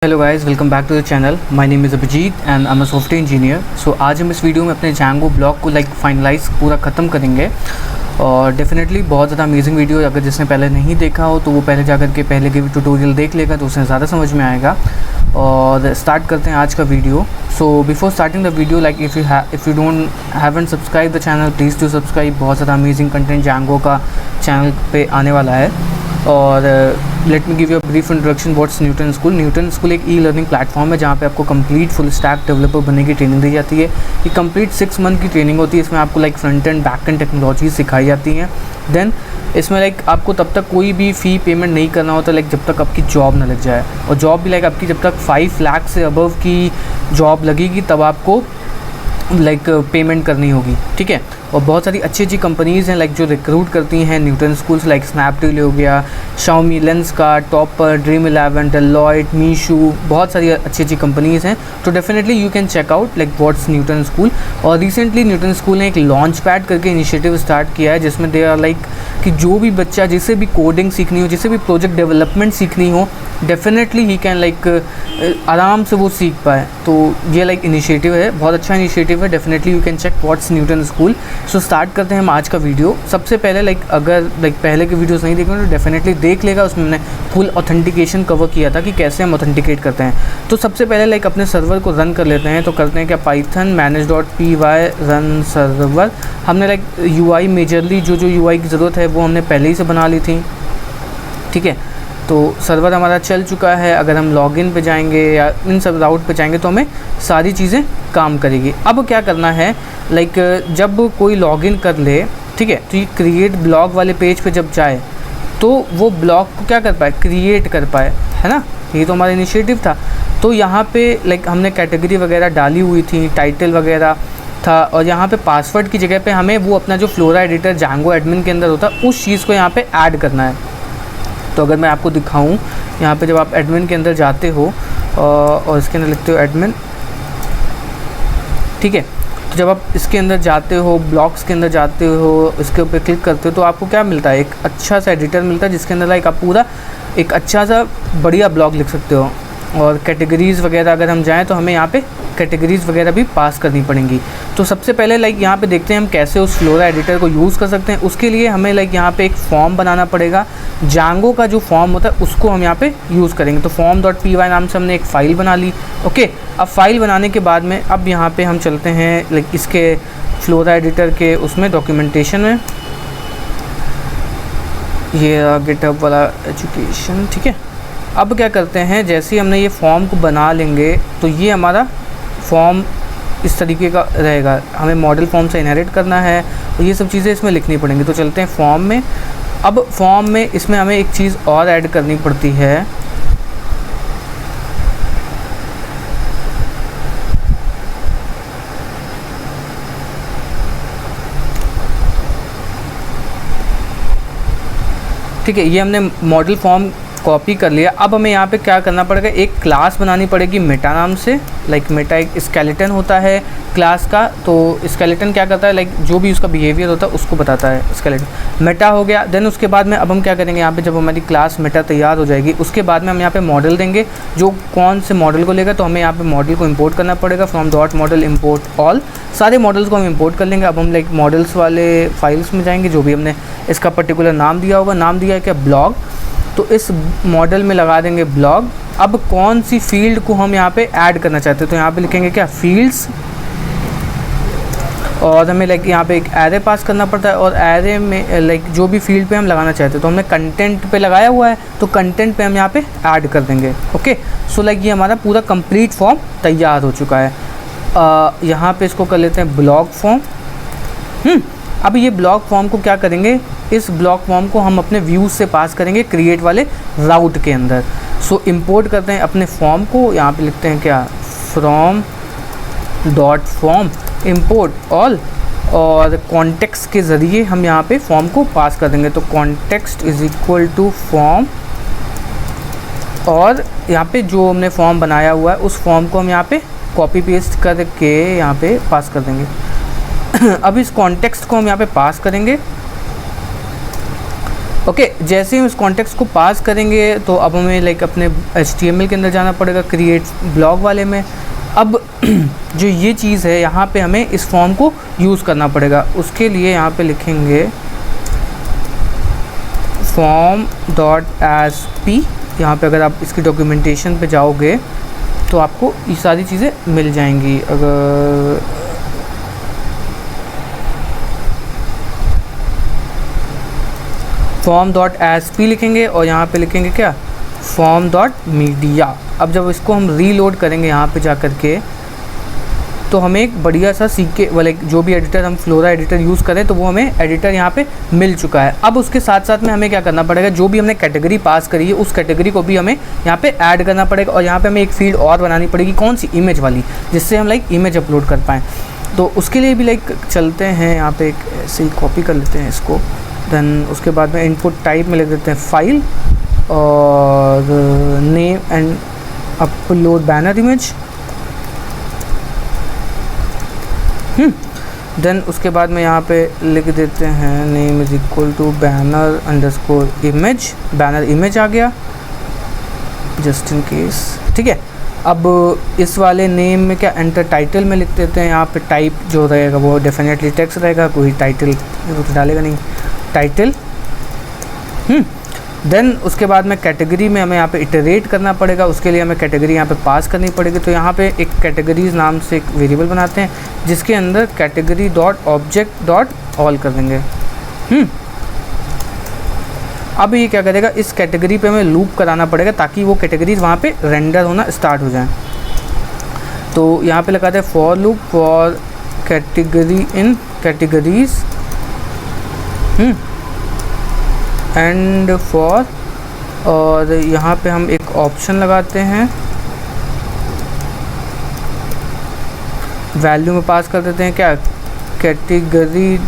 Hello guys, welcome back to the channel. My name is Abhijeet and I am a software engineer. So आज हम इस video में अपने Django blog को finalise पूरा ख़त्म करेंगे और डेफिनेटली बहुत ज़्यादा अमेजिंग वीडियो। अगर जिसने पहले नहीं देखा हो तो वो पहले जाकर के पहले के ट्यूटोरियल देख लेगा तो उसे ज़्यादा समझ में आएगा। और स्टार्ट करते हैं आज का video. So before starting the video, like if you don't haven't subscribe the channel, please do subscribe. बहुत ज़्यादा अमेजिंग कंटेंट जैंगो का चैनल पे आने वाला है। और let me give you a brief introduction what's Newton school. Newton school एक e learning platform है जहाँ पे आपको कंप्लीट फुल स्टैक डेवलपर बनने की ट्रेनिंग दी जाती है। ये कंप्लीट 6 मंथ की ट्रेनिंग होती है। इसमें आपको front end back and technology सिखाई जाती हैं। देन इसमें आपको तब तक कोई भी फ़ी पेमेंट नहीं करना होता जब तक आपकी जॉब ना लग जाए। और जॉब भी आपकी जब तक 5 लाख से अबव की जॉब लगेगी तब आपको पेमेंट करनी होगी, ठीक है। और बहुत सारी अच्छी अच्छी कंपनीज़ हैं जो रिक्रूट करती हैं न्यूटन स्कूल्स, स्नैपडील हो गया, शाओमी, लेंसकार्ट, टॉपर, ड्रीम11, डेलॉयट, मीशू, बहुत सारी अच्छी अच्छी कंपनीज़ हैं। तो definitely you can check out what's Newton school. और रिसेंटली न्यूटन स्कूल ने एक लॉन्च पैड करके इनिशिएटिव स्टार्ट किया है जिसमें दे आर कि जो भी बच्चा जिसे भी कोडिंग सीखनी हो, जिसे भी प्रोजेक्ट डेवलपमेंट सीखनी हो, डेफिनेटली ही कैन आराम से वो सीख पाए। तो ये इनिशिएटिव है, बहुत अच्छा इनिशिएटिव है। Definitely you can check what's Newton school. So start करते हैं हम आज का वीडियो। सबसे पहले अगर पहले के वीडियोस नहीं देखे तो डेफिनेटली देख लेगा। उसमें मैंने फुल ऑथेंटिकेशन कवर किया था कि कैसे हम ऑथेंटिकेट करते हैं। तो सबसे पहले अपने सर्वर को रन कर लेते हैं। तो करते हैं क्या, पाइथन manage.py रन सर्वर। हमने UI मेजरली जो UI की ज़रूरत है वो हमने पहले ही से बना ली थी, ठीक है। तो सर्वर हमारा चल चुका है। अगर हम लॉगिन पे जाएंगे या इन सब राउट पे जाएंगे तो हमें सारी चीज़ें काम करेगी। अब क्या करना है, जब कोई लॉगिन कर ले, ठीक है, तो ये क्रिएट ब्लॉग वाले पेज पे जब जाए तो वो ब्लॉग को क्या कर पाए, क्रिएट कर पाए, है ना। ये तो हमारा इनिशिएटिव था। तो यहाँ पे हमने कैटेगरी वगैरह डाली हुई थी, टाइटल वगैरह था। और यहाँ पे पासवर्ड की जगह पे हमें वो अपना जो फ्लोरा एडिटर जैंगो एडमिन के अंदर होता है उस चीज़ को यहाँ पे ऐड करना है। तो अगर मैं आपको दिखाऊं, यहाँ पे जब आप एडमिन के अंदर जाते हो और इसके अंदर लिखते हो एडमिन, ठीक है, तो जब आप इसके अंदर जाते हो, ब्लॉग्स के अंदर जाते हो, इसके ऊपर क्लिक करते हो तो आपको क्या मिलता है, एक अच्छा सा एडिटर मिलता है जिसके अंदर आप पूरा एक अच्छा सा बढ़िया ब्लॉग लिख सकते हो। और कैटेगरीज़ वगैरह अगर हम जाएँ तो हमें यहाँ पे कैटेगरीज़ वगैरह भी पास करनी पड़ेंगी। तो सबसे पहले यहाँ पे देखते हैं हम कैसे उस फ्लोरा एडिटर को यूज़ कर सकते हैं। उसके लिए हमें यहाँ पे एक फॉर्म बनाना पड़ेगा। जैंगो का जो फॉर्म होता है उसको हम यहाँ पे यूज़ करेंगे। तो form.py नाम से हमने एक फ़ाइल बना ली, ओके। अब फाइल बनाने के बाद में अब यहाँ पे हम चलते हैं इसके फ्लोरा एडिटर के उसमें डॉक्यूमेंटेशन में, ये गिटहब वाला एजुकेशन, ठीक है। अब क्या करते हैं, जैसे ही हमने ये फॉर्म को बना लेंगे तो ये हमारा फॉर्म इस तरीके का रहेगा। हमें मॉडल फॉर्म से इनहेरिट करना है और ये सब चीज़ें इसमें लिखनी पड़ेंगी। तो चलते हैं फॉर्म में। अब फॉर्म में इसमें हमें एक चीज़ और ऐड करनी पड़ती है, ठीक है। ये हमने मॉडल फॉर्म कॉपी कर लिया। अब हमें यहाँ पे क्या करना पड़ेगा, एक क्लास बनानी पड़ेगी मेटा नाम से। मेटा एक स्केलेटन होता है क्लास का। तो स्केलेटन क्या करता है, जो भी उसका बिहेवियर होता है उसको बताता है स्केलेटन। मेटा हो गया। देन उसके बाद में अब हम क्या करेंगे, यहाँ पे जब हमारी क्लास मेटा तैयार हो जाएगी उसके बाद में हम यहाँ पे मॉडल देंगे जो कौन से मॉडल को लेगा। तो हमें यहाँ पे मॉडल को इम्पोर्ट करना पड़ेगा। From dot model import all, सारे मॉडल्स को हम इम्पोर्ट कर लेंगे। अब हम मॉडल्स वाले फाइल्स में जाएंगे, जो भी हमने इसका पर्टिकुलर नाम दिया होगा। नाम दिया है क्या, ब्लॉग। तो इस मॉडल में लगा देंगे ब्लॉग। अब कौन सी फील्ड को हम यहाँ पे ऐड करना चाहते हैं, तो यहाँ पे लिखेंगे क्या, फील्ड्स। और हमें यहाँ पे एक एरे पास करना पड़ता है। और एरे में जो भी फील्ड पे हम लगाना चाहते हैं, तो हमने कंटेंट पे लगाया हुआ है तो कंटेंट पे हम यहाँ पे ऐड कर देंगे, ओके। सो ये हमारा पूरा कंप्लीट फॉर्म तैयार हो चुका है। यहाँ पे इसको कर लेते हैं ब्लॉग फॉर्म। अब ये ब्लॉग फॉर्म को क्या करेंगे, इस ब्लॉग फॉर्म को हम अपने व्यूज़ से पास करेंगे क्रिएट वाले राउट के अंदर। सो इंपोर्ट करते हैं अपने फॉर्म को। यहाँ पे लिखते हैं क्या, from dot form import all. और कॉन्टेक्स्ट के ज़रिए हम यहाँ पे फॉर्म को पास कर देंगे। तो context is equal to form, और यहाँ पे जो हमने फॉर्म बनाया हुआ है उस फॉर्म को हम यहाँ पे कॉपी पेस्ट करके यहाँ पे पास कर देंगे। अब इस कॉन्टेक्स्ट को हम यहाँ पे पास करेंगे ओके जैसे हम इस कॉन्टेक्स्ट को पास करेंगे तो अब हमें लाइक अपने HTML के अंदर जाना पड़ेगा, क्रिएट ब्लॉग वाले में। अब जो ये चीज़ है यहाँ पे हमें इस फॉर्म को यूज़ करना पड़ेगा। उसके लिए यहाँ पे लिखेंगे form.asp। यहाँ पे अगर आप इसकी डॉक्यूमेंटेशन पे जाओगे तो आपको ये सारी चीज़ें मिल जाएंगी। अगर form.asp लिखेंगे और यहाँ पे लिखेंगे क्या, form.media। अब जब इसको हम रीलोड करेंगे यहाँ पे जा कर के तो हमें एक बढ़िया सा CK वाले जो भी एडिटर हम फ्लोरा एडिटर यूज़ करें तो वो हमें एडिटर यहाँ पे मिल चुका है। अब उसके साथ साथ में हमें क्या करना पड़ेगा, जो भी हमने कैटेगरी पास करी है उस कैटेगरी को भी हमें यहाँ पे ऐड करना पड़ेगा और यहाँ पे हमें एक फील्ड और बनानी पड़ेगी, कौन सी, इमेज वाली, जिससे हम लाइक इमेज अपलोड कर पाएँ। तो उसके लिए भी लाइक चलते हैं यहाँ पे एक ऐसे ही कॉपी कर लेते हैं इसको। देन उसके बाद में इनपुट टाइप में लिख देते हैं फाइल और name and upload banner image. Then उसके बाद में यहाँ पे लिख देते हैं name is equal to banner underscore image. Banner image आ गया जस्ट इन केस, ठीक है। अब इस वाले नेम में क्या, एंटर टाइटल में लिख देते हैं। यहाँ पे टाइप जो रहेगा वो डेफिनेटली टेक्स्ट रहेगा, कोई टाइटल तो डालेगा नहीं, टाइटल। देन उसके बाद में कैटेगरी में हमें यहाँ पे इटरेट करना पड़ेगा। उसके लिए हमें कैटेगरी यहाँ पे पास करनी पड़ेगी। तो यहाँ पे एक कैटेगरीज नाम से एक वेरिएबल बनाते हैं जिसके अंदर category dot object dot all कर देंगे। अब ये क्या करेगा, इस कैटेगरी पे हमें लूप कराना पड़ेगा ताकि वो कैटेगरीज वहाँ पे रेंडर होना स्टार्ट हो जाए। तो यहाँ पे लगाते हैं for loop for category in categories and for, और यहाँ पे हम एक ऑप्शन लगाते हैं, वैल्यू में पास कर देते हैं क्या, कैटेगरी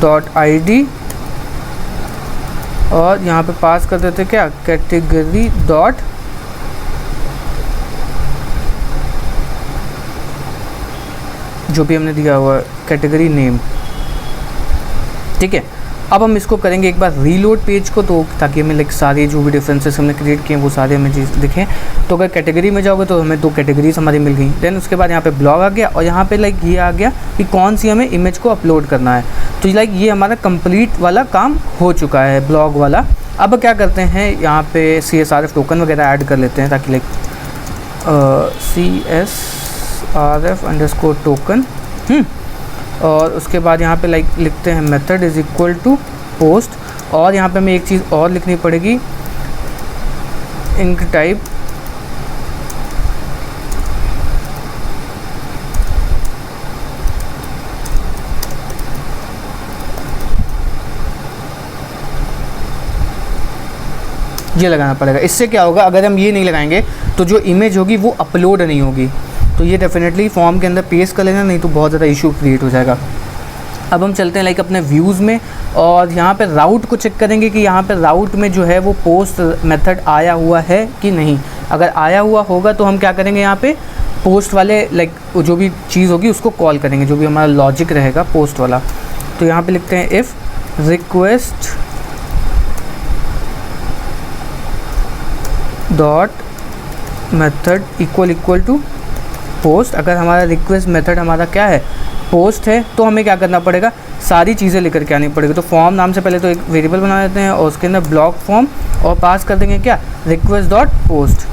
डॉट ID और यहाँ पे पास कर देते हैं क्या, कैटेगरी डॉट जो भी हमने दिया हुआ कैटेगरी नेम, ठीक है। अब हम इसको करेंगे एक बार रीलोड पेज को, तो ताकि हमें लाइक सारे जो भी डिफरेंसेस हमने क्रिएट किए हैं वो सारे हमें चीज़ दिखें। तो अगर कैटेगरी में जाओगे तो हमें 2 कैटेगरीज हमारी मिल गई। देन उसके बाद यहाँ पे ब्लॉग आ गया और यहाँ पे लाइक ये आ गया कि कौन सी हमें इमेज को अपलोड करना है। तो लाइक ये हमारा कंप्लीट वाला काम हो चुका है ब्लॉग वाला। अब क्या करते हैं, यहाँ पे CSRF टोकन वगैरह ऐड कर लेते हैं ताकि लाइक CSRF अंडरस्कोर टोकन। और उसके बाद यहाँ पे लाइक लिखते हैं method is equal to post, और यहाँ पे हमें एक चीज़ और लिखनी पड़ेगी, इंक टाइप ये लगाना पड़ेगा। इससे क्या होगा, अगर हम ये नहीं लगाएंगे तो जो इमेज होगी वो अपलोड नहीं होगी। तो ये डेफिनेटली फॉर्म के अंदर पेस्ट कर लेना, नहीं तो बहुत ज़्यादा इशू क्रिएट हो जाएगा। अब हम चलते हैं लाइक अपने व्यूज़ में और यहाँ पे राउट को चेक करेंगे कि यहाँ पे राउट में जो है वो पोस्ट मेथड आया हुआ है कि नहीं। अगर आया हुआ होगा तो हम क्या करेंगे, यहाँ पे पोस्ट वाले लाइक जो भी चीज़ होगी उसको कॉल करेंगे, जो भी हमारा लॉजिक रहेगा पोस्ट वाला। तो यहाँ पे लिखते हैं if request dot method equal to post. अगर हमारा रिक्वेस्ट मेथड हमारा क्या है, पोस्ट है, तो हमें क्या करना पड़ेगा, सारी चीज़ें लेकर के आनी पड़ेगी। तो फॉर्म नाम से पहले तो एक वेरिएबल बना देते हैं और उसके अंदर ब्लॉक फॉर्म और पास कर देंगे क्या, रिक्वेस्ट डॉट पोस्ट।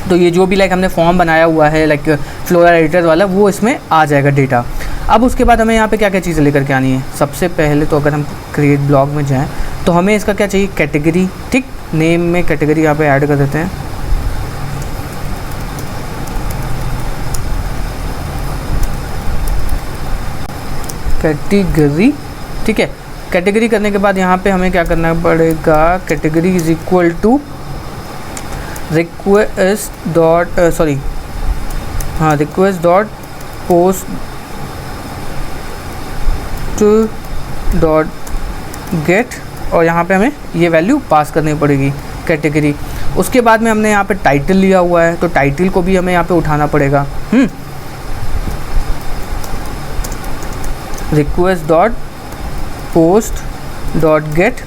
तो ये जो भी लाइक हमने फॉर्म बनाया हुआ है लाइक फ्लोरा एडिटर वाला, वो इसमें आ जाएगा डेटा। अब उसके बाद हमें यहाँ पे क्या क्या चीज़ें लेकर के आनी है। सबसे पहले तो अगर हम क्रिएट ब्लॉग में जाएँ तो हमें इसका क्या चाहिए, कैटेगरी, ठीक। नेम में कैटेगरी यहाँ पे ऐड कर देते हैं। कैटेगरी, ठीक है। कैटेगरी करने के बाद यहाँ पे हमें क्या करना पड़ेगा, category is equal to request dot request dot post dot get, और यहाँ पे हमें ये वैल्यू पास करनी पड़ेगी कैटेगरी। उसके बाद में हमने यहाँ पे टाइटल लिया हुआ है तो टाइटल को भी हमें यहाँ पे उठाना पड़ेगा। Request dot post dot get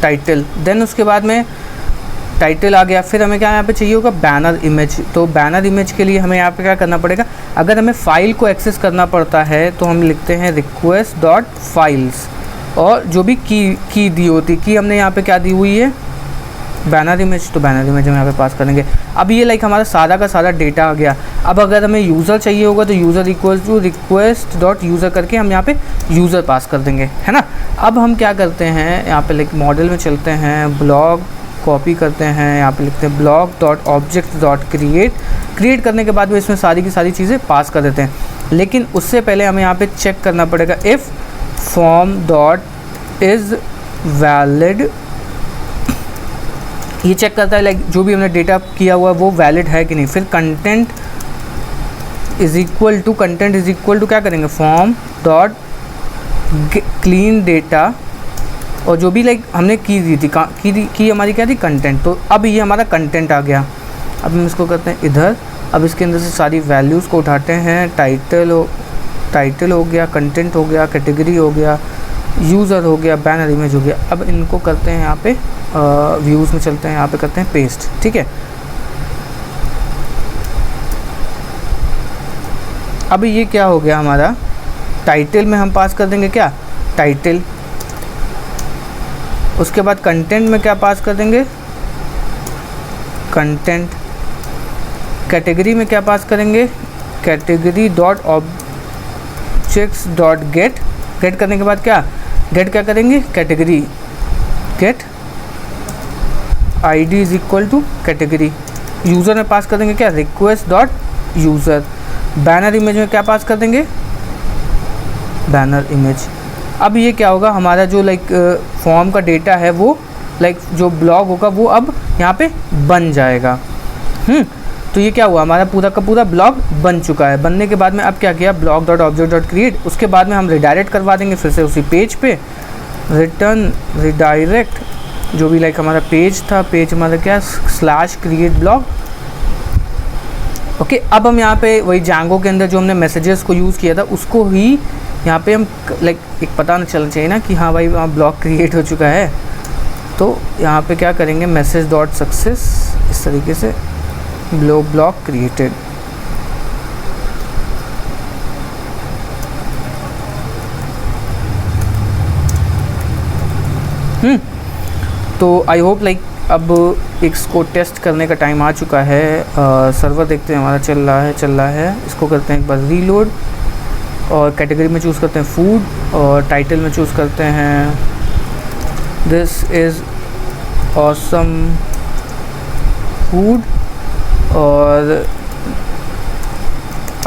title. Then उसके बाद में टाइटल आ गया। फिर हमें क्या यहाँ पे चाहिए होगा, बैनर इमेज। तो बैनर इमेज के लिए हमें यहाँ पे क्या करना पड़ेगा, अगर हमें फ़ाइल को एक्सेस करना पड़ता है तो हम लिखते हैं रिक्वेस्ट डॉट फाइल्स, और जो भी की दी होती, की हमने यहाँ पे क्या दी हुई है, बैनर इमेज, तो बैनर इमेज हम यहाँ पे पास करेंगे। अब ये लाइक हमारा सारा का सारा डेटा आ गया। अब अगर हमें यूज़र चाहिए होगा तो user equal to request dot user करके हम यहाँ पे यूज़र पास कर देंगे, है ना। अब हम क्या करते हैं, यहाँ पे लाइक मॉडल में चलते हैं, ब्लॉग कॉपी करते हैं, यहाँ पे लिखते हैं blog dot object dot create करने के बाद में इसमें सारी की सारी चीज़ें पास कर देते हैं। लेकिन उससे पहले हमें यहाँ पे चेक करना पड़ेगा if form dot is valid. ये चेक करता है लाइक जो भी हमने डेटा किया हुआ है वो वैलिड है कि नहीं। फिर कंटेंट इज़ इक्वल टू क्या करेंगे, फॉर्म डॉट क्लीन डेटा, और जो भी लाइक हमने की दी थी, की हमारी क्या थी, कंटेंट। तो अब ये हमारा कंटेंट आ गया। अब हम इसको करते हैं इधर। अब इसके अंदर से सारी वैल्यूज़ को उठाते हैं, टाइटल हो गया, कंटेंट हो गया, कैटेगरी हो गया, यूज़र हो गया, बैनर इमेज हो गया। अब इनको करते हैं यहाँ पे व्यूज़ में चलते हैं, यहाँ पे करते हैं पेस्ट, ठीक है। अब ये क्या हो गया हमारा, टाइटल में हम पास कर देंगे क्या, टाइटल। उसके बाद कंटेंट में क्या पास कर देंगे, कंटेंट। कैटेगरी में क्या पास करेंगे, category dot objects dot get करने के बाद क्या करेंगे, category get ID is equal to category. User में पास कर देंगे क्या, request dot user. Banner image में क्या पास कर देंगे, बैनर इमेज। अब ये क्या होगा, हमारा जो लाइक फॉर्म का डेटा है वो लाइक जो ब्लॉग होगा वो अब यहाँ पे बन जाएगा। तो ये क्या हुआ, हमारा पूरा का पूरा ब्लॉग बन चुका है। बनने के बाद में अब क्या किया, blog dot object dot create. उसके बाद में हम रिडायरेक्ट करवा देंगे फिर से उसी पेज पे, रिटर्न रिडायरेक्ट जो भी लाइक हमारा पेज था, पेज हमारा क्या, स्लैश क्रिएट ब्लॉग। ओके, अब हम यहाँ पे वही जैंगो के अंदर जो हमने मैसेजेस को यूज़ किया था उसको ही यहाँ पे हम लाइक एक पता न चलना चाहिए ना कि हाँ भाई वहाँ ब्लॉग क्रिएट हो चुका है। तो यहाँ पे क्या करेंगे, मैसेज डॉट सक्सेस, इस तरीके से ब्लॉग क्रिएटेड। तो आई होप लाइक अब इसको टेस्ट करने का टाइम आ चुका है। सर्वर देखते हैं हमारा चल रहा है। इसको करते हैं एक बार रीलोड, और कैटेगरी में चूज़ करते हैं फूड, और टाइटल में चूज़ करते हैं दिस इज़ ऑसम फूड, और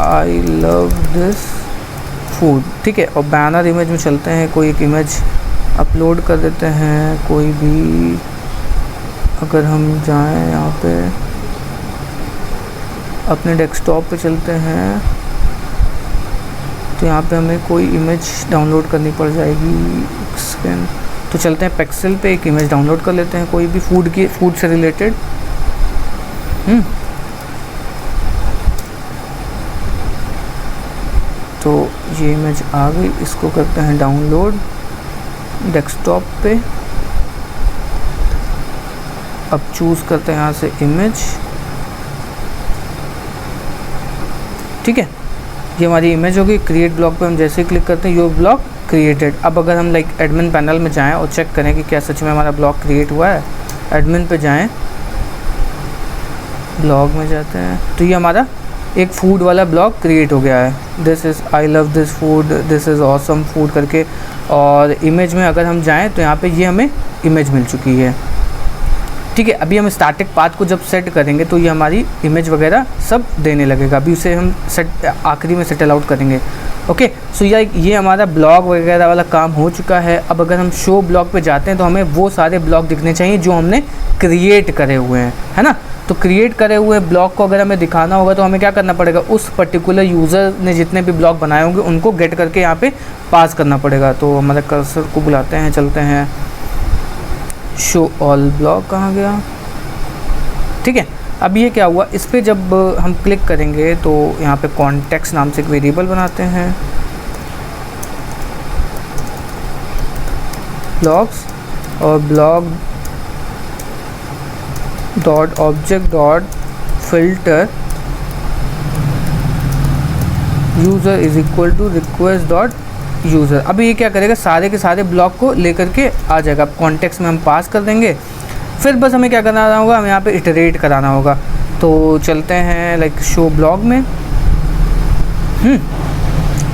आई लव दिस फूड, ठीक है। और बैनर इमेज में चलते हैं, कोई एक इमेज अपलोड कर देते हैं कोई भी। अगर हम जाएं यहाँ पे अपने डेस्कटॉप पे चलते हैं तो यहाँ पे हमें कोई इमेज डाउनलोड करनी पड़ जाएगी। स्कैन तो चलते हैं पिक्सेल पे, एक इमेज डाउनलोड कर लेते हैं कोई भी फूड से रिलेटेड। तो ये इमेज आ गई, इसको करते हैं डाउनलोड डेस्कटॉप पे। अब चूज़ करते हैं यहाँ से इमेज, ठीक है। ये हमारी इमेज होगी। क्रिएट ब्लॉग पे हम जैसे ही क्लिक करते हैं योर ब्लॉग क्रिएटेड। अब अगर हम लाइक एडमिन पैनल में जाएं और चेक करें कि क्या सच में हमारा ब्लॉग क्रिएट हुआ है, एडमिन पे जाएं, ब्लॉग में जाते हैं तो ये हमारा एक फूड वाला ब्लॉग क्रिएट हो गया है। This is I love this food, this is awesome food करके। और इमेज में अगर हम जाएं तो यहाँ पे ये हमें इमेज मिल चुकी है, ठीक है। अभी हम स्टैटिक पाथ को जब सेट करेंगे तो ये हमारी इमेज वगैरह सब देने लगेगा। अभी उसे हम आखिरी में सेटल आउट करेंगे। ओके, सो ये हमारा ब्लॉग वगैरह वाला काम हो चुका है। अब अगर हम शो ब्लॉग पे जाते हैं तो हमें वो सारे ब्लॉग दिखने चाहिए जो हमने क्रिएट करे हुए हैं, है ना। तो क्रिएट करे हुए ब्लॉग को अगर हमें दिखाना होगा तो हमें क्या करना पड़ेगा, उस पर्टिकुलर यूज़र ने जितने भी ब्लॉग बनाए होंगे उनको गेट करके यहाँ पे पास करना पड़ेगा। तो हमारे कर्सर को बुलाते हैं, चलते हैं शो ऑल ब्लॉग, कहाँ गया, ठीक है। अब ये क्या हुआ, इस पर जब हम क्लिक करेंगे तो यहाँ पे कॉन्टेक्स्ट नाम से एक वेरिएबल बनाते हैं। ब्लॉक्स और block dot object dot filter user is equal to request dot user. अभी ये क्या करेगा, सारे के सारे ब्लॉक को लेकर के आ जाएगा। अब कॉन्टेक्स्ट में हम पास कर देंगे, फिर बस हमें क्या करना होगा, हमें यहाँ पे इटरेट कराना होगा। तो चलते हैं लाइक शो ब्लॉग में।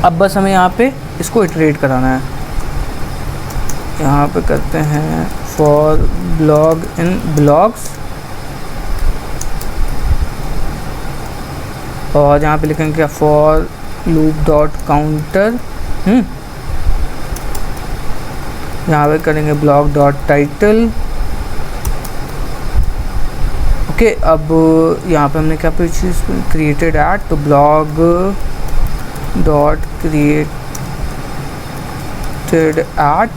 अब बस हमें यहाँ पे इसको इटरेट कराना है। यहाँ पे करते हैं फॉर ब्लॉग इन ब्लॉग्स और यहाँ पे लिखेंगे क्या, फॉर लूप डॉट काउंटर। यहाँ पे करेंगे ब्लॉग डॉट टाइटल। ओके, अब यहाँ पे हमने क्या चीज़ क्रिएटेड ऐड, तो ब्लॉग डॉट क्रिएटेड ऐड।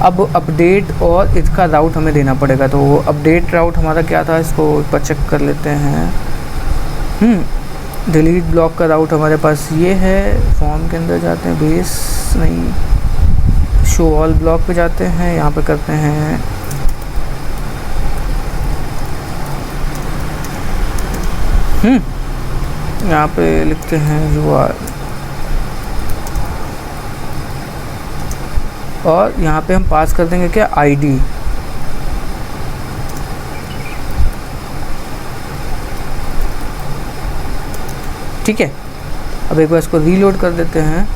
अब अपडेट और इसका राउट हमें देना पड़ेगा। तो अपडेट राउट हमारा क्या था, इसको ऊपर चेक कर लेते हैं। डिलीट ब्लॉक का राउट हमारे पास ये है। फॉर्म के अंदर जाते हैं, बेस नहीं, शो ऑल ब्लॉक पे जाते हैं। यहाँ पे करते हैं यहाँ पे लिखते हैं URL और यहाँ पे हम पास कर देंगे क्या, ID। ठीक है, अब एक बार इसको रीलोड कर देते हैं।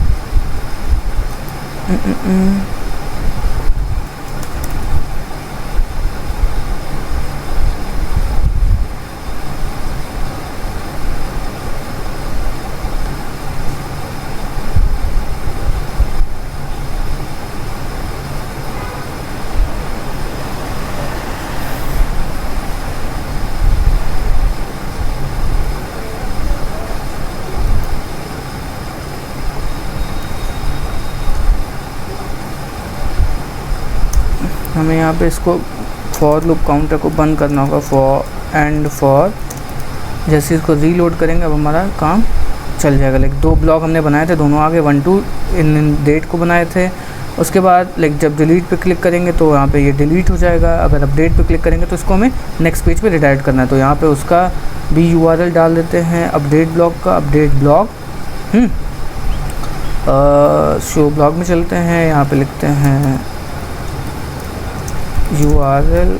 हमें यहाँ पे इसको फॉर लूप काउंटर को बंद करना होगा, फॉर एंड फॉर। जैसे इसको रीलोड करेंगे अब हमारा काम चल जाएगा। लाइक 2 ब्लॉक हमने बनाए थे, दोनों आगे 1 2 इन डेट को बनाए थे। उसके बाद लाइक जब डिलीट पे क्लिक करेंगे तो यहाँ पे ये डिलीट हो जाएगा। अगर अपडेट पे क्लिक करेंगे तो इसको हमें नेक्स्ट पेज पे रिडायरेक्ट करना है। तो यहाँ पे उसका भी URL डाल देते हैं, अपडेट ब्लॉक का अपडेट ब्लॉक। शो ब्लॉग में चलते हैं, यहाँ पे लिखते हैं URL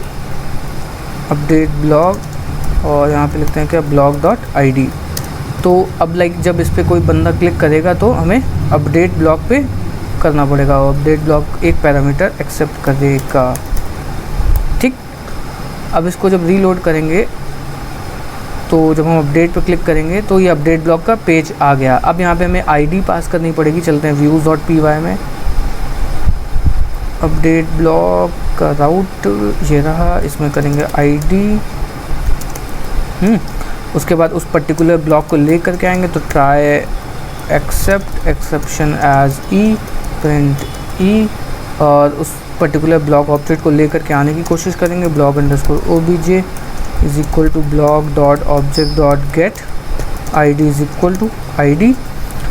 अपडेट ब्लॉग और यहाँ पे लिखते हैं क्या, ब्लॉग डॉट ID। तो अब लाइक जब इस पर कोई बंदा क्लिक करेगा तो हमें अपडेट ब्लॉग पे करना पड़ेगा। अपडेट ब्लॉग एक पैरामीटर एक्सेप्ट करेगा। ठीक, अब इसको जब रीलोड करेंगे तो जब हम अपडेट पे क्लिक करेंगे तो ये अपडेट ब्लॉग का पेज आ गया। अब यहाँ पे हमें ID पास करनी पड़ेगी। चलते हैं व्यूज़ डॉट py में, अपडेट ब्लॉग का राउट ये रहा, इसमें करेंगे ID। उसके बाद उस पर्टिकुलर ब्लॉक को ले करके आएंगे तो ट्राई एक्सेप्ट एक्सेप्शन एज ई प्रिंट ई और उस पर्टिकुलर ब्लॉक ऑब्जेक्ट को ले करके आने की कोशिश करेंगे। Block underscore obj is equal to block dot object dot get ID is equal to ID।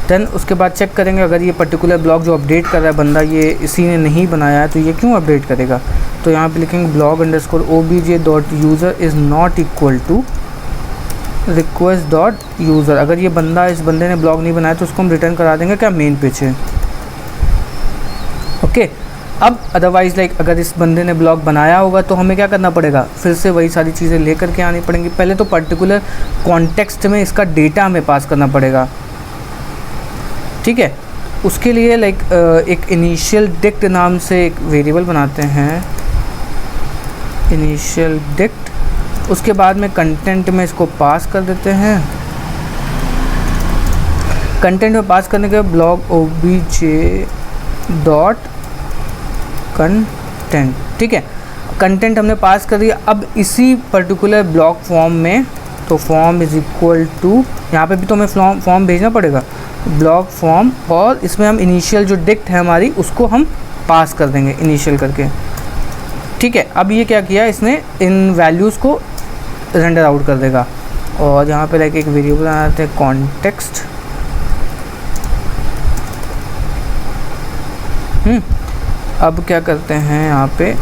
Then उसके बाद चेक करेंगे अगर ये पर्टिकुलर ब्लॉक जो अपडेट कर रहा है बंदा, ये इसी ने नहीं बनाया है तो ये क्यों अपडेट करेगा। तो यहाँ पे लिखेंगे block underscore obj dot user is not equal to request dot user. अगर ये बंदा, इस बंदे ने ब्लॉग नहीं बनाया तो उसको हम रिटर्न करा देंगे क्या, मेन पेज है। ओके, अब अदरवाइज़ लाइक अगर इस बंदे ने ब्लॉग बनाया होगा तो हमें क्या करना पड़ेगा, फिर से वही सारी चीज़ें लेकर के आनी पड़ेंगी। पहले तो पर्टिकुलर कॉन्टेक्स्ट में इसका डेटा हमें पास करना पड़ेगा। ठीक है, उसके लिए लाइक एक इनिशियल डिक्ट नाम से एक वेरिएबल बनाते हैं, इनिशियल डिक्ट। उसके बाद में कंटेंट में इसको पास कर देते हैं। कंटेंट में पास करने के बाद ब्लॉग obj डॉट कंटेंट। ठीक है, कंटेंट हमने पास कर दिया। अब इसी पर्टिकुलर ब्लॉक फॉर्म में तो फॉर्म इज इक्वल टू, यहाँ पे भी तो हमें फॉर्म भेजना पड़ेगा, ब्लॉक फॉर्म, और इसमें हम इनिशियल जो डिक्ट है हमारी उसको हम पास कर देंगे इनिशियल करके। ठीक है, अब ये क्या किया इसने, इन वैल्यूज़ को रेंडर आउट कर देगा। और यहाँ पे लाइक एक वेरिएबल बनाते हैं कॉन्टेक्स्ट। अब क्या करते हैं यहाँ पे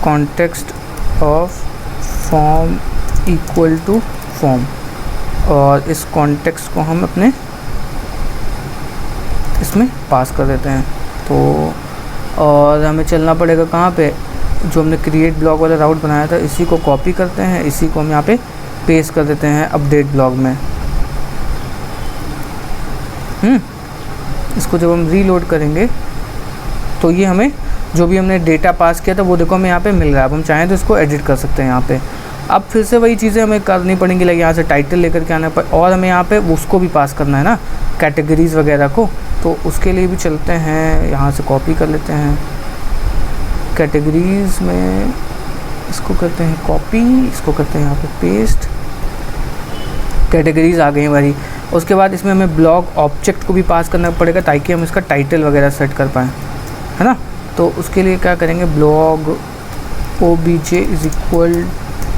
context of form equal to form, और इस कॉन्टेक्स्ट को हम अपने इसमें पास कर देते हैं। तो और हमें चलना पड़ेगा कहाँ पे, जो हमने क्रिएट ब्लॉग वाला राउट बनाया था इसी को कॉपी करते हैं, इसी को हम यहाँ पे पेस्ट कर देते हैं अपडेट ब्लॉग में। इसको जब हम रीलोड करेंगे तो ये हमें जो भी हमने डेटा पास किया था वो देखो हमें यहाँ पे मिल रहा है। अब हम चाहें तो इसको एडिट कर सकते हैं यहाँ पे। अब फिर से वही चीज़ें हमें करनी पड़ेंगी, लाइक यहाँ से टाइटल लेकर के आना पड़े, और हमें यहाँ पे उसको भी पास करना है ना, कैटेगरीज़ वगैरह को। तो उसके लिए भी चलते हैं, यहाँ से कॉपी कर लेते हैं कैटेगरीज़ में, इसको करते हैं कॉपी, इसको करते हैं यहाँ पे पेस्ट, कैटेगरीज़ आ गई हमारी। उसके बाद इसमें हमें ब्लॉग ऑब्जेक्ट को भी पास करना पड़ेगा ताकि हम इसका टाइटल वगैरह सेट कर पाएँ, है ना। तो उसके लिए क्या करेंगे, blog obj is equal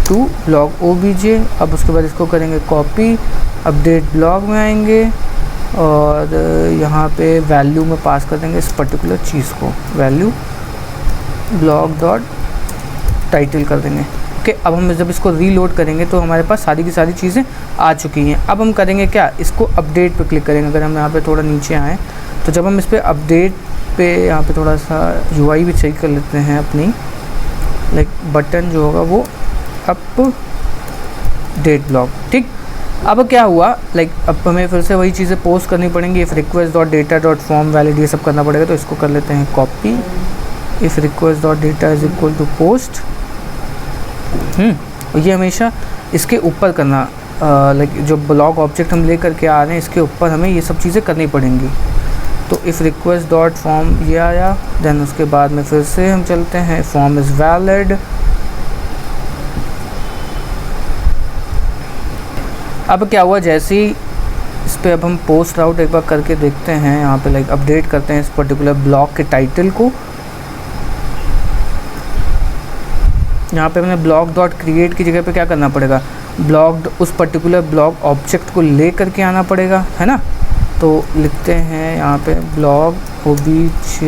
to blog obj। अब उसके बाद इसको करेंगे कॉपी, अपडेट ब्लॉग में आएंगे और यहाँ पे वैल्यू में पास कर देंगे इस पर्टिकुलर चीज़ को, वैल्यू ब्लॉग डॉट टाइटल कर देंगे। ओके, अब हम जब इसको रीलोड करेंगे तो हमारे पास सारी की सारी चीज़ें आ चुकी हैं। अब हम करेंगे क्या, इसको अपडेट पे क्लिक करेंगे। अगर हम यहाँ पे थोड़ा नीचे आएँ तो जब हम इस पर अपडेट पे यहाँ पे थोड़ा सा UI भी चेक कर लेते हैं अपनी, लाइक बटन जो होगा वो अपडेट ब्लॉग, ठीक। अब क्या हुआ, लाइक अब हमें फिर से वही चीज़ें पोस्ट करनी पड़ेंगी, if request dot data dot form valid, ये सब करना पड़ेगा। तो इसको कर लेते हैं copy, if request dot data is equal to post. ये हमेशा इसके ऊपर करना, लाइक जो ब्लॉग ऑब्जेक्ट हम ले करके आ रहे हैं इसके ऊपर हमें ये सब चीज़ें करनी पड़ेंगी। तो इफ़ रिक्वेस्ट डॉट फॉर्म ये आया, देन उसके बाद में फिर से हम चलते हैं फॉर्म इज़ वैलिड। अब क्या हुआ, जैसे ही इस पर अब हम पोस्ट राउट एक बार करके देखते हैं, यहाँ पे लाइक अपडेट करते हैं इस पर्टिकुलर ब्लॉग के टाइटल को। यहाँ पे हमने ब्लॉग डॉट क्रिएट की जगह पे क्या करना पड़ेगा, ब्लॉग उस पर्टिकुलर ब्लॉग ऑब्जेक्ट को ले करके आना पड़ेगा, है ना। तो लिखते हैं यहाँ पे blog obj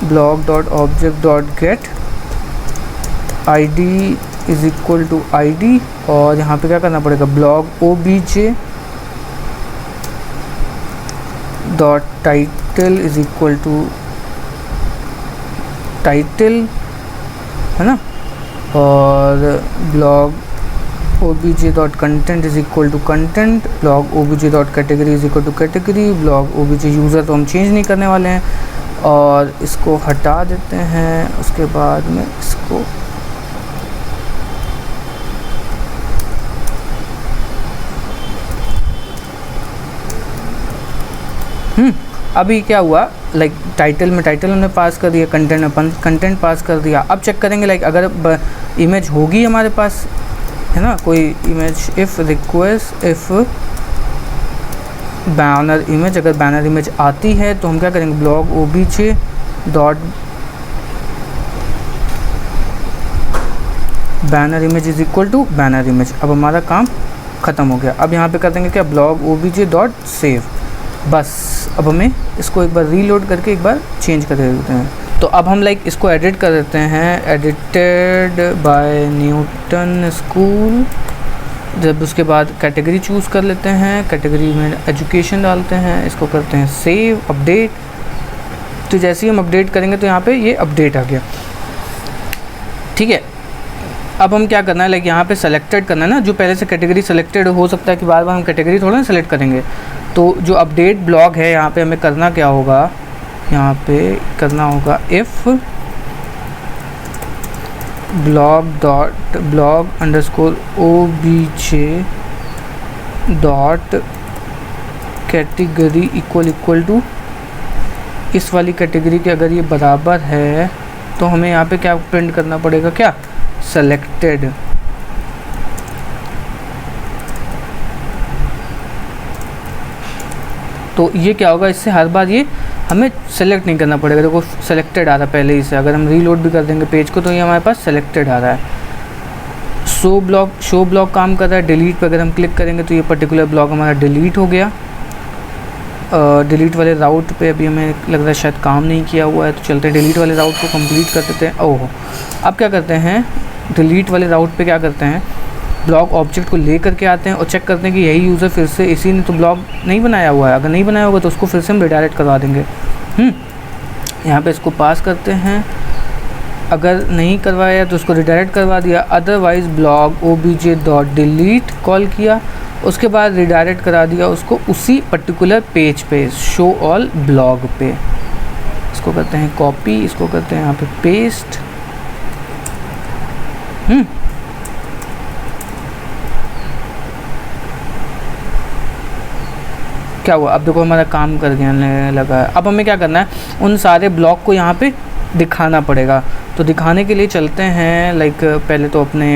blog dot object dot get id is equal to id, और यहाँ पे क्या करना पड़ेगा, blog obj dot title is equal to title, है ना, और blog obj dot content is equal to content, blog obj dot category is equal to category, blog obj user तो हम चेंज नहीं करने वाले हैं, और इसको हटा देते हैं। उसके बाद में इसको अभी क्या हुआ, लाइक टाइटल में टाइटल हमने पास कर दिया, कंटेंट में कंटेंट पास कर दिया। अब चेक करेंगे लाइक अगर इमेज होगी हमारे पास, है ना, कोई image, if request if banner image, अगर बैनर इमेज आती है तो हम क्या करेंगे, blog obj dot banner image is equal to banner image. अब हमारा काम ख़त्म हो गया। अब यहाँ पे कर देंगे क्या, ब्लॉग obj डॉट सेव। बस अब हमें इसको एक बार रीलोड करके एक बार चेंज कर देते हैं। तो अब हम लाइक इसको एडिट कर देते हैं, एडिटेड बाय न्यूटन स्कूल। जब उसके बाद कैटेगरी चूज़ कर लेते हैं, कैटेगरी में एजुकेशन डालते हैं, इसको करते हैं सेव अपडेट। तो जैसे ही हम अपडेट करेंगे तो यहाँ पे ये अपडेट आ गया, ठीक है। अब हम क्या करना है, लाइक यहाँ पे सेलेक्टेड करना है ना, जो पहले से कैटेगरी सेलेक्टेड हो सकता है कि बार बार हम कैटेगरी थोड़ा ना सेलेक्ट करेंगे। तो जो अपडेट ब्लॉग है यहाँ पे हमें करना क्या होगा, यहाँ पे करना होगा if blog underscore obj dot category equal to, इस वाली कैटेगरी के अगर ये बराबर है तो हमें यहाँ पे क्या प्रिंट करना पड़ेगा, क्या, सेलेक्टेड। तो ये क्या होगा, इससे हर बार ये हमें सेलेक्ट नहीं करना पड़ेगा। देखो सेलेक्टेड आ रहा है पहले ही से, अगर हम रीलोड भी कर देंगे पेज को तो ये हमारे पास सेलेक्टेड आ रहा है। शो ब्लॉग काम कर रहा है, डिलीट पे अगर हम क्लिक करेंगे तो ये पर्टिकुलर ब्लॉग हमारा डिलीट हो गया। डिलीट वाले राउट पे अभी हमें लग रहा है शायद काम नहीं किया हुआ है, तो चलते हैं डिलीट वाले राउट को कंप्लीट कर देते हैं। ओह, अब क्या करते हैं, डिलीट वाले राउट पे क्या करते हैं, ब्लॉक ऑब्जेक्ट को ले करके आते हैं और चेक करते हैं कि यही यूज़र फिर से, इसी ने तो ब्लॉक नहीं बनाया हुआ है, अगर नहीं बनाया होगा तो उसको फिर से हम रिडायरेक्ट करवा देंगे। यहाँ पे इसको पास करते हैं, अगर नहीं करवाया तो उसको रिडायरेक्ट करवा दिया, अदरवाइज़ ब्लॉग obj.delete कॉल किया, उसके बाद रिडायरेक्ट करा दिया उसको उसी पर्टिकुलर पेज पे, शो ऑल ब्लॉग पे। इसको करते हैं कॉपी, इसको करते हैं यहाँ पे पेस्ट। क्या हुआ, अब देखो हमारा काम कर गया लगा है। अब हमें क्या करना है, उन सारे ब्लॉक को यहाँ पे दिखाना पड़ेगा। तो दिखाने के लिए चलते हैं लाइक पहले तो अपने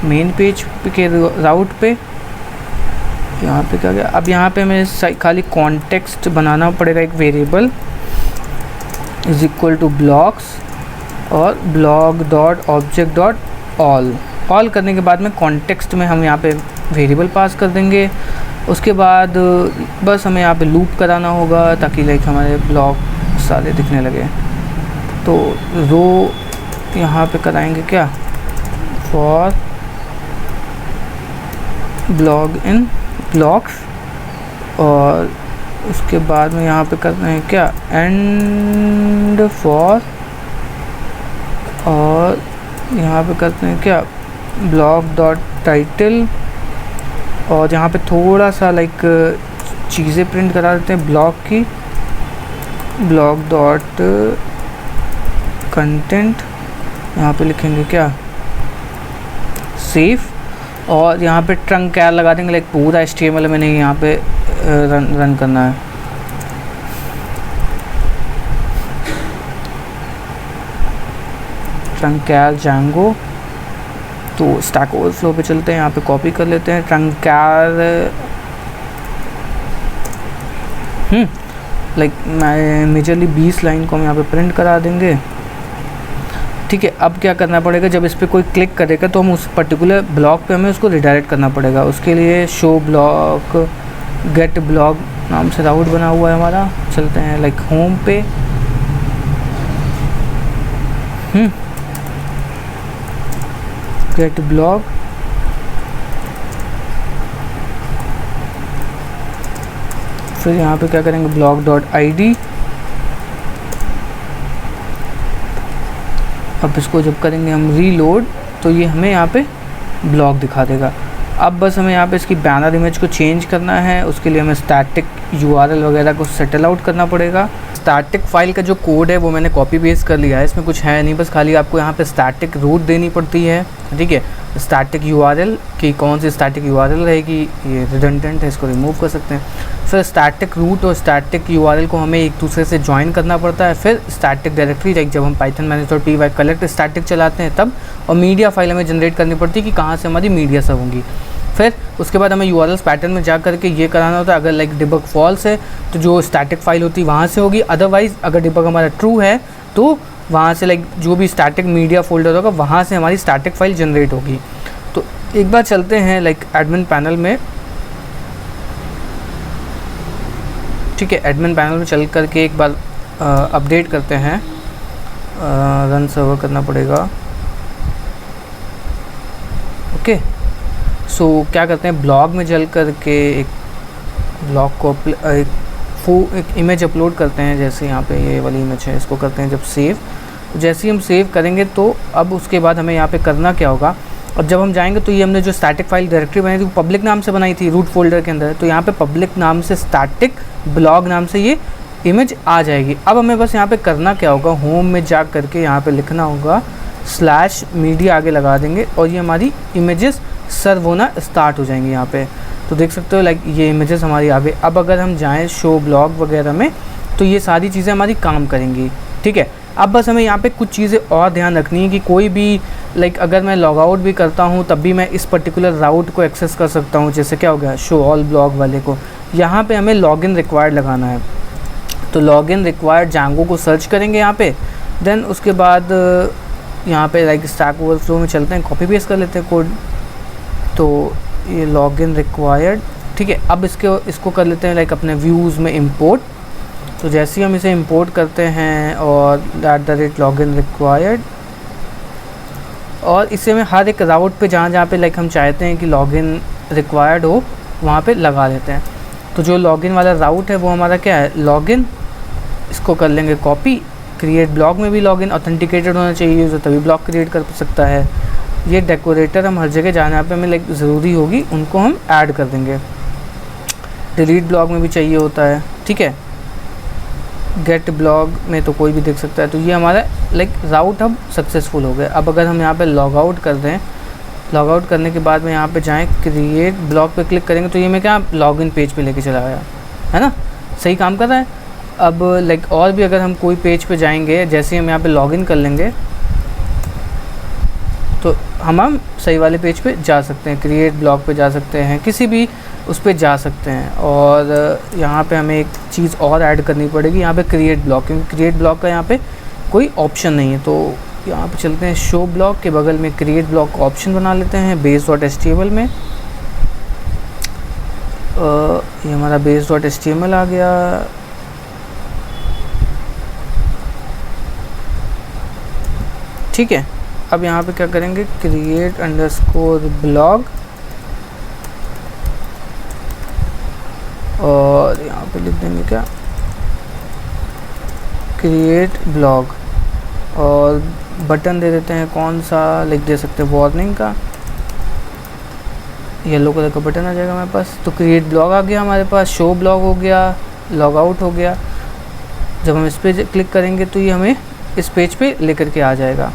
मेन पेज के राउट पे, यहाँ पे क्या गया, अब यहाँ पे हमें खाली कॉन्टेक्स्ट बनाना पड़ेगा, एक variable is equal to blocks और blog dot object dot all करने के बाद में कॉन्टेक्स्ट में हम यहाँ पे वेरिएबल पास कर देंगे। उसके बाद बस हमें यहाँ पे लूप कराना होगा ताकि लाइक हमारे ब्लॉक सारे दिखने लगे। तो रो यहाँ पे कराएंगे क्या, फॉर ब्लॉग इन ब्लॉक्स, और उसके बाद में यहाँ पे करना है क्या, एंड फॉर, और यहाँ पे करते हैं क्या, ब्लॉग डॉट टाइटल, और यहाँ पे थोड़ा सा लाइक चीज़ें प्रिंट करा देते हैं ब्लॉग की, ब्लॉग डॉट कंटेंट, यहाँ पे लिखेंगे क्या, सेव, और यहाँ पे ट्रंक कैर लगा देंगे, लाइक पूरा HTML में नहीं, यहाँ पे रन करना है। ट्रंक कैर Django, तो स्टैक ओवरफ्लो पे चलते हैं, यहाँ पे कॉपी कर लेते हैं ट्रंक कैर, लाइक मेजरली 20 लाइन को हम यहाँ पे प्रिंट करा देंगे। ठीक है, अब क्या करना पड़ेगा, जब इस पर कोई क्लिक करेगा तो हम उस पर्टिकुलर ब्लॉक पे हमें उसको रिडायरेक्ट करना पड़ेगा। उसके लिए शो ब्लॉक गेट ब्लॉग नाम से राउट बना हुआ है हमारा, चलते हैं लाइक होम पे, गेट ब्लॉग, फिर यहाँ पे क्या करेंगे, ब्लॉग डॉट ID। अब इसको जब करेंगे हम रीलोड तो ये हमें यहाँ पे ब्लॉग दिखा देगा। अब बस हमें यहाँ पे इसकी बैनर इमेज को चेंज करना है, उसके लिए हमें स्टैटिक URL वगैरह को सेटल आउट करना पड़ेगा। स्टैटिक फाइल का जो कोड है वो मैंने कॉपी पेस्ट कर लिया है, इसमें कुछ है नहीं, बस खाली आपको यहाँ पे स्टैटिक रूट देनी पड़ती है। ठीक है, स्टैटिक URL की कौन सी स्टैटिक URL रहेगी, ये रिडंडेंट है, इसको रिमूव कर सकते हैं। फिर स्टैटिक रूट और स्टैटिक URL को हमें एक दूसरे से ज्वाइन करना पड़ता है। फिर स्टैटिक डायरेक्टरी, लाइक जब हम python manage.py कलेक्ट स्टैटिक चलाते हैं तब, और मीडिया फाइल हमें जनरेट करनी पड़ती है कि कहाँ से हमारी मीडिया सब होंगी। फिर उसके बाद हमें URLs पैटर्न में जा करके ये कराना होता है, अगर लाइक डिबग फॉल्स है तो जो स्टैटिक फाइल होती है वहाँ से होगी, अदरवाइज़ अगर डिबग हमारा ट्रू है तो वहाँ से लाइक जो भी स्टैटिक मीडिया फोल्डर होगा वहाँ से हमारी स्टैटिक फाइल जनरेट होगी। तो एक बार चलते हैं लाइक एडमिन पैनल में। ठीक है, एडमिन पैनल में चल करके एक बार अपडेट करते हैं, रन सर्वर करना पड़ेगा। ओके, सो क्या करते हैं, ब्लॉग में चल करके एक ब्लॉग को एक इमेज अपलोड करते हैं, जैसे यहाँ पे ये वाली इमेज है, इसको करते हैं जब सेव। तो जैसे ही हम सेव करेंगे तो अब उसके बाद हमें यहाँ पे करना क्या होगा, और जब हम जाएंगे तो ये हमने जो स्टैटिक फाइल डायरेक्टरी बनाई थी वो पब्लिक नाम से बनाई थी रूट फोल्डर के अंदर, तो यहाँ पे पब्लिक नाम से स्टैटिक ब्लॉग नाम से ये इमेज आ जाएगी। अब हमें बस यहाँ पे करना क्या होगा, होम में जा करके यहाँ पे लिखना होगा /मीडिया आगे लगा देंगे, और ये हमारी इमेजेस सर्व होना स्टार्ट हो जाएंगी यहाँ पे। तो देख सकते हो लाइक ये इमेजेस हमारी आ गई। अब अगर हम जाएँ शो ब्लॉग वगैरह में तो ये सारी चीज़ें हमारी काम करेंगी। ठीक है, अब बस हमें यहाँ पे कुछ चीज़ें और ध्यान रखनी है कि कोई भी लाइक अगर मैं लॉग आउट भी करता हूँ तब भी मैं इस पर्टिकुलर राउट को एक्सेस कर सकता हूँ। जैसे क्या हो गया, शो ऑल ब्लॉग वाले को, यहाँ पे हमें लॉगिन रिक्वायर्ड लगाना है। तो लॉगिन रिक्वायर्ड Django को सर्च करेंगे यहाँ पे, देन उसके बाद यहाँ पे लाइक स्टैक ओवरफ्लो में चलते हैं, कॉपी पेस्ट कर लेते हैं कोड। तो ये लॉगिन रिक्वायर्ड ठीक है। अब इसको कर लेते हैं लाइक अपने व्यूज़ में इंपोर्ट। तो जैसे ही हम इसे इंपोर्ट करते हैं और @login रिक्वायर्ड, और इसे में हर एक राउट पे जहाँ पे लाइक हम चाहते हैं कि लॉगिन रिक्वायर्ड हो वहाँ पे लगा लेते हैं। तो जो लॉगिन वाला राउट है वो हमारा क्या है, लॉगिन। इसको कर लेंगे कॉपी। क्रिएट ब्लॉग में भी लॉगिन ऑथेंटिकेटेड होना चाहिए यूज़र, तभी ब्लॉग क्रिएट कर सकता है। ये डेकोरेटर हम हर जगह जहाँ पे हमें लाइक ज़रूरी होगी उनको हम ऐड कर देंगे। डिलीट ब्लॉग में भी चाहिए होता है, ठीक है। गेट ब्लॉग में तो कोई भी देख सकता है। तो ये हमारा लाइक राउट अब सक्सेसफुल हो गया। अब अगर हम यहाँ पे लॉग आउट कर दें, लॉग आउट करने के बाद में यहाँ पे जाएं, क्रिएट ब्लॉग पे क्लिक करेंगे तो ये मैं क्या लॉगिन पेज पे लेके चला गया, है ना, सही काम कर रहा है। अब लाइक और भी अगर हम कोई पेज पे जाएंगे, जैसे हम यहाँ पे लॉगिन कर लेंगे तो हम सही वाले पेज पे जा सकते हैं, क्रिएट ब्लॉग पे जा सकते हैं, किसी भी उस पर जा सकते हैं। और यहाँ पे हमें एक चीज़ और ऐड करनी पड़ेगी यहाँ पे, क्रिएट ब्लॉग, क्योंकि क्रिएट ब्लॉग का यहाँ पे कोई ऑप्शन नहीं है। तो यहाँ पे चलते हैं शो ब्लॉग के बगल में क्रिएट ब्लॉग का ऑप्शन बना लेते हैं base.html में। ये हमारा base.html आ गया। ठीक है। अब यहाँ पे क्या करेंगे, क्रिएट _ब्लॉग, और यहाँ पे लिख देंगे क्या, क्रिएट ब्लॉग, और बटन दे देते हैं कौन सा, लिख दे सकते हैं वार्निंग का, येलो कलर का बटन आ जाएगा हमारे पास। तो क्रिएट ब्लॉग आ गया हमारे पास, शो ब्लॉग हो गया, लॉग आउट हो गया। जब हम इस पर क्लिक करेंगे तो ये हमें इस पेज पे लेकर के आ जाएगा।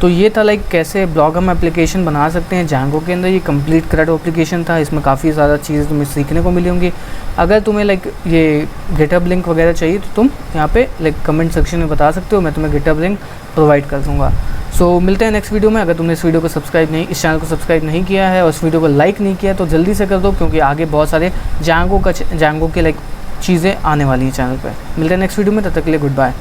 तो ये था लाइक कैसे ब्लॉग हम एप्लीकेशन बना सकते हैं Django के अंदर। ये कंप्लीट क्रेडो एप्लीकेशन था, इसमें काफ़ी ज़्यादा चीज़ तुम्हें सीखने को मिली होंगी। अगर तुम्हें लाइक ये गिटहब लिंक वगैरह चाहिए तो तुम यहाँ पे लाइक कमेंट सेक्शन में बता सकते हो, मैं तुम्हें गिटहब लिंक प्रोवाइड कर दूँगा। सो मिलते हैं नेक्स्ट वीडियो में। अगर तुमने इस वीडियो को इस चैनल को सब्सक्राइब नहीं किया है और इस वीडियो को लाइक नहीं किया तो जल्दी से कर दो, क्योंकि आगे बहुत सारे Django के लाइक चीज़ें आने वाली हैं चैनल पर। मिलते हैं नेक्स्ट वीडियो में, तब तक के लिए गुड बाय।